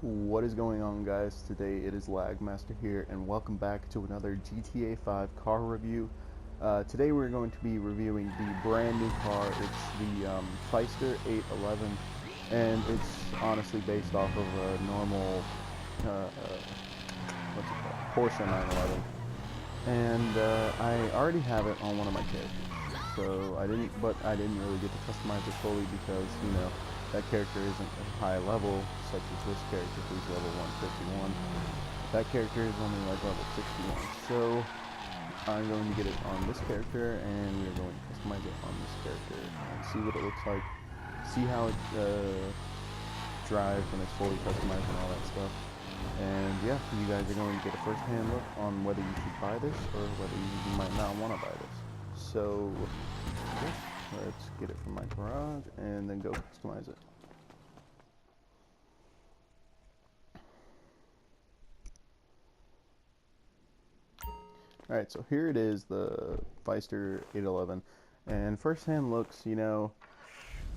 What is going on, guys? Today it is Lagmaster here, and welcome back to another GTA 5 car review. Today we're going to be reviewing the brand new car. It's the Pfister 811, and it's honestly based off of a normal, what's it called, Porsche 911. And I already have it on one of my characters. So I didn't really get to customize it fully because, that character isn't at a high level, such as this character who's level 151. That character is only like level 61. So I'm going to get it on this character, and we're going to customize it on this character and see what it looks like, see how it drives when it's fully customized and all that stuff. And yeah, you guys are going to get a first-hand look on whether you should buy this or whether you might not want to buy this. So yeah, let's get it from my garage and then go customize it. Alright, so here it is, the Pfister 811. And first-hand looks,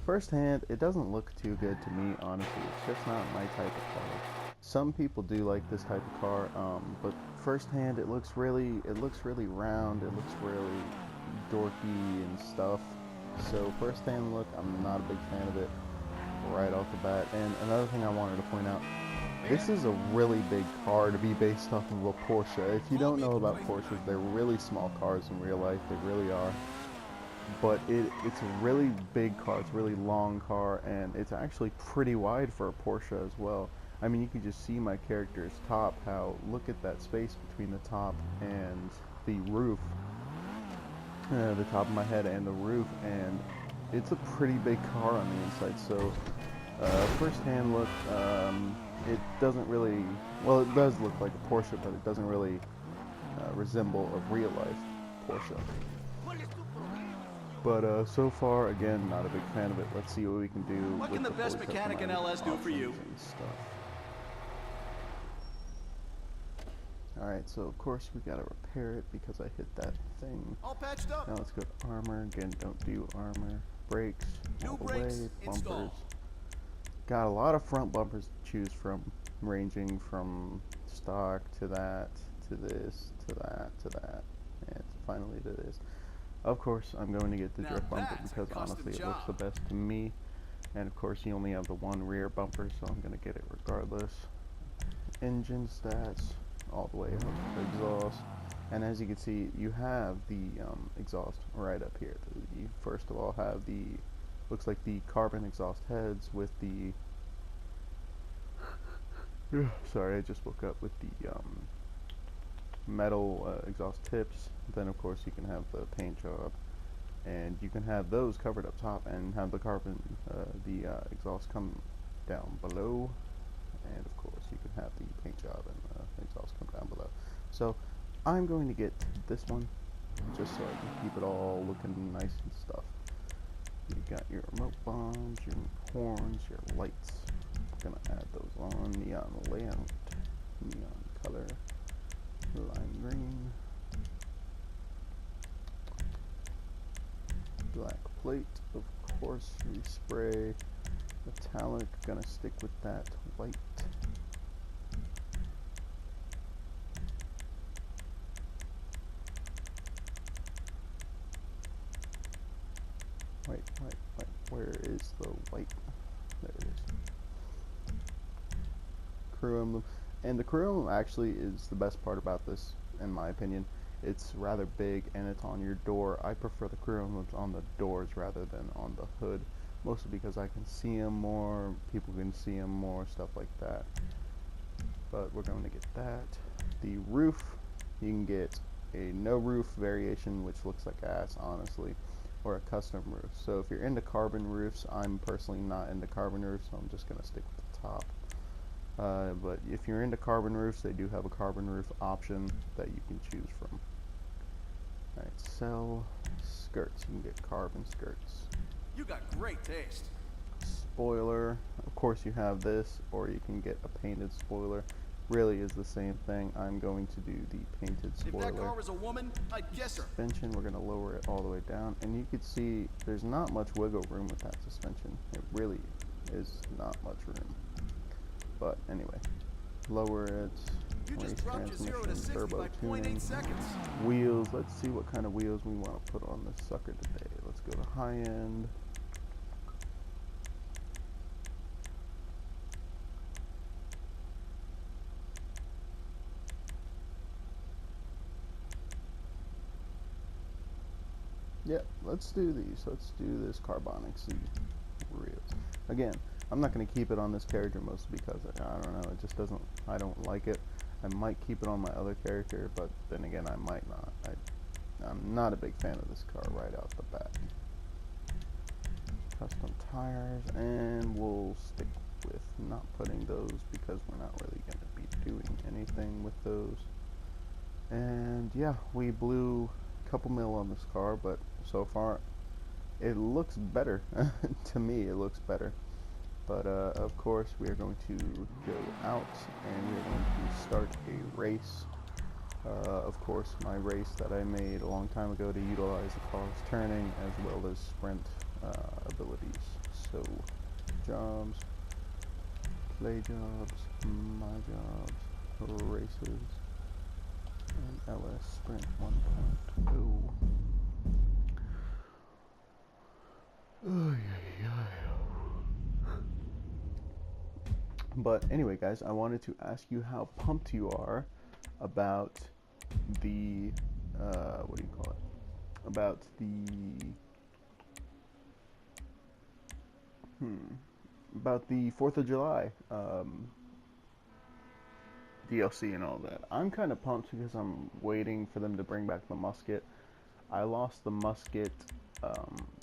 firsthand, it doesn't look too good to me, honestly. It's just not my type of car. Some people do like this type of car, but firsthand, it looks really round. It looks really dorky and stuff. So firsthand look, I'm not a big fan of it right off the bat. And another thing I wanted to point out, this is a really big car to be based off of a Porsche. If you don't know about Porsches, they're really small cars in real life. They really are. But it's a really big car, it's a really long car, and it's actually pretty wide for a Porsche as well. I mean, you can just see my character's top, look at that space between the top and the roof, the top of my head and the roof, and it's a pretty big car on the inside. So, first hand look, it doesn't really, well, it does look like a Porsche, but it doesn't really resemble a real life Porsche. But so far, again, not a big fan of it. Let's see what we can do. What can the best mechanic in LS do for you? And stuff. Alright, so of course we gotta repair it because I hit that thing. All patched up. Now let's go to armor. Again, don't do armor. Brakes, all the way. Bumpers. Got a lot of front bumpers to choose from, ranging from stock to that, to this, to that, to that, and finally to this. Of course, I'm going to get the drift bumper because honestly it looks the best to me. And of course, you only have the one rear bumper, so I'm going to get it regardless. Engine stats, all the way up to exhaust. And as you can see, you have the exhaust right up here. You first of all have the, looks like the carbon exhaust heads with the, sorry, I just woke up, with the metal exhaust tips. Then of course you can have the paint job, and you can have those covered up top and have the carbon exhaust come down below, and of course you can have the paint job and the exhaust come down below. So I'm going to get this one just so I can keep it all looking nice and stuff. You got your remote bombs, your horns, your lights. I'm gonna add those on. Neon layout, neon color, lime green, black plate, of course, respray, metallic, gonna stick with that white. White, where is the white? There it is. Crew emblem. And the crew emblem actually is the best part about this, in my opinion. It's rather big and it's on your door. I prefer the crew emblems on the doors rather than on the hood, mostly because I can see them more, people can see them more, stuff like that. But we're going to get that. The roof, you can get a no roof variation, which looks like ass, honestly, or a custom roof. So if you're into carbon roofs, I'm personally not into carbon roofs, so I'm just going to stick with the top. But if you're into carbon roofs, they do have a carbon roof option that you can choose from. Alright, sell skirts. You can get carbon skirts. You got great taste. Spoiler. Of course you have this, or you can get a painted spoiler. Really is the same thing. I'm going to do the painted spoiler. If that car was a woman, I'd guess her. Suspension, we're going to lower it all the way down. And you can see there's not much wiggle room with that suspension. It really is not much room. But anyway, lower it, You race just dropped your 0 to transmission, 60 turbo by tuning, 0.8 seconds. wheels. Let's see what kind of wheels we want to put on this sucker today. Let's go to high end. Yep, let's do these. Let's do this carbonic C reels. Again, I'm not going to keep it on this character mostly because I don't know, it just doesn't, I don't like it. I might keep it on my other character, but then again, I might not. I'm not a big fan of this car right out the bat. Custom tires, and we'll stick with not putting those because we're not really going to be doing anything with those. And yeah, we blew a couple mil on this car, but so far it looks better. To me, it looks better. But of course, we are going to go out and we are going to start a race. Of course, my race that I made a long time ago to utilize the car's turning as well as sprint abilities. So, jobs, play jobs, my jobs, races, and LS Sprint 1.0. Oh, yeah. But anyway, guys, I wanted to ask you how pumped you are about the what do you call it? About the 4th of July DLC and all that. I'm kind of pumped because I'm waiting for them to bring back the musket. I lost the musket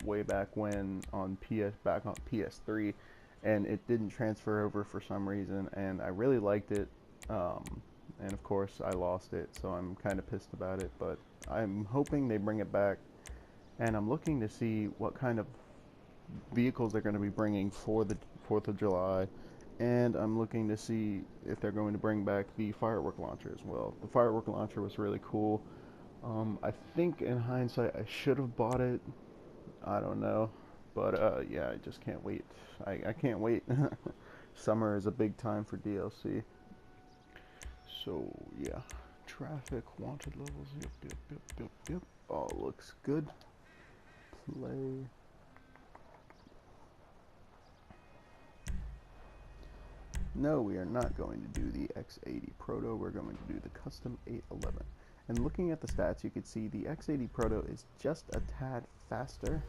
way back when on PS3, and it didn't transfer over for some reason, and I really liked it. And of course I lost it, so I'm kind of pissed about it, but I'm hoping they bring it back, and I'm looking to see what kind of vehicles they're going to be bringing for the 4th of July, and I'm looking to see if they're going to bring back the firework launcher as well. The firework launcher was really cool. I think in hindsight I should have bought it. I don't know, but yeah, I just can't wait. I can't wait. Summer is a big time for DLC. So yeah, traffic, wanted levels, yep. All looks good. Play. No, we are not going to do the X80 Proto. We're going to do the custom 811. And looking at the stats, you can see the X80 Proto is just a tad faster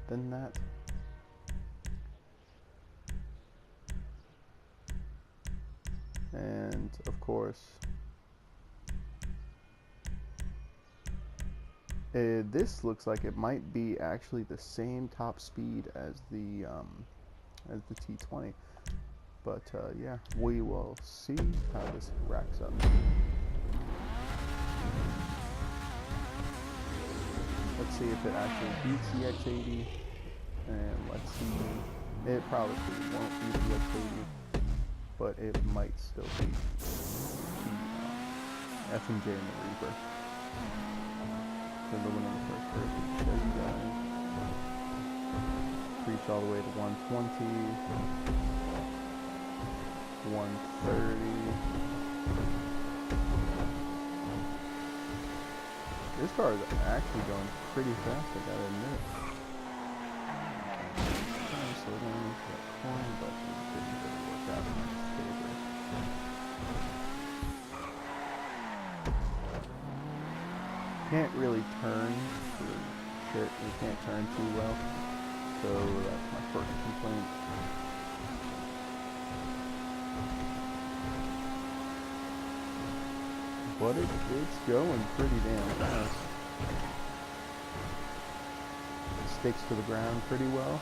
than that. And of course, this looks like it might be actually the same top speed as the T20. But yeah, we will see how this racks up. Let's see if it actually beats the X80, and let's see. It probably won't beat the X80, but it might still beat the F&J and the Reaper. So the one on the first person, show you guys. Reach all the way to 120. 130. This car is actually going pretty fast, I gotta admit. Trying to slow down into that corner, but it didn't really work out in my favor. Can't really turn. Shit, we can't turn too well. So that's my first complaint. But it's going pretty damn fast. It sticks to the ground pretty well.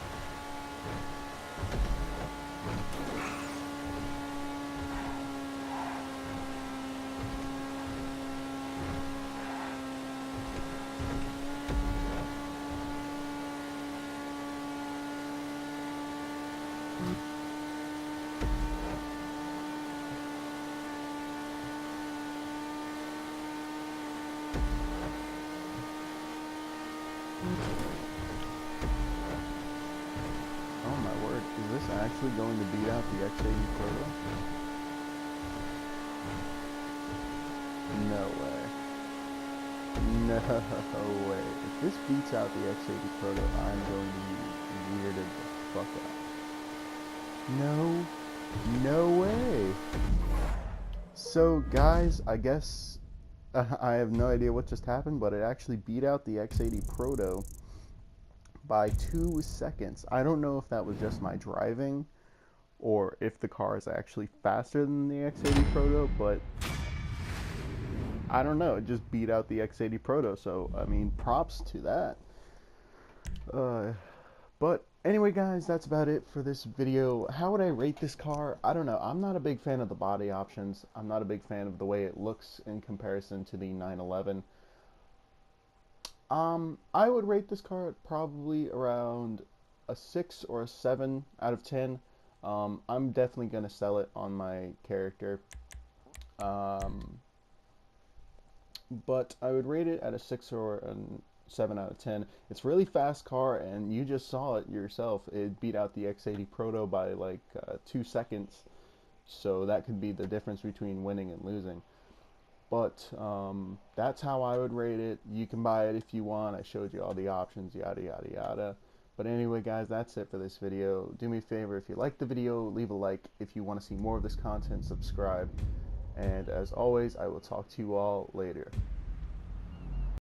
actually going to beat out the X80 Proto? No way. No way. If this beats out the X80 Proto, I'm going to be weirded the fuck out. No. No way. So, guys, I guess I have no idea what just happened, but it actually beat out the X80 Proto by 2 seconds. I don't know if that was just my driving or if the car is actually faster than the X80 Proto, but I don't know. It just beat out the X80 Proto, so I mean, props to that. But anyway, guys, that's about it for this video. How would I rate this car? I don't know. I'm not a big fan of the body options. I'm not a big fan of the way it looks in comparison to the 911. I would rate this car at probably around a 6 or a 7 out of 10. I'm definitely going to sell it on my character. But I would rate it at a 6 or a 7 out of 10. It's a really fast car, and you just saw it yourself. It beat out the X80 Proto by like 2 seconds. So that could be the difference between winning and losing. But that's how I would rate it. You can buy it if you want. I showed you all the options, yada yada yada. But anyway, guys, that's it for this video. Do me a favor, if you liked the video, leave a like. If you want to see more of this content, subscribe. And as always, I will talk to you all later.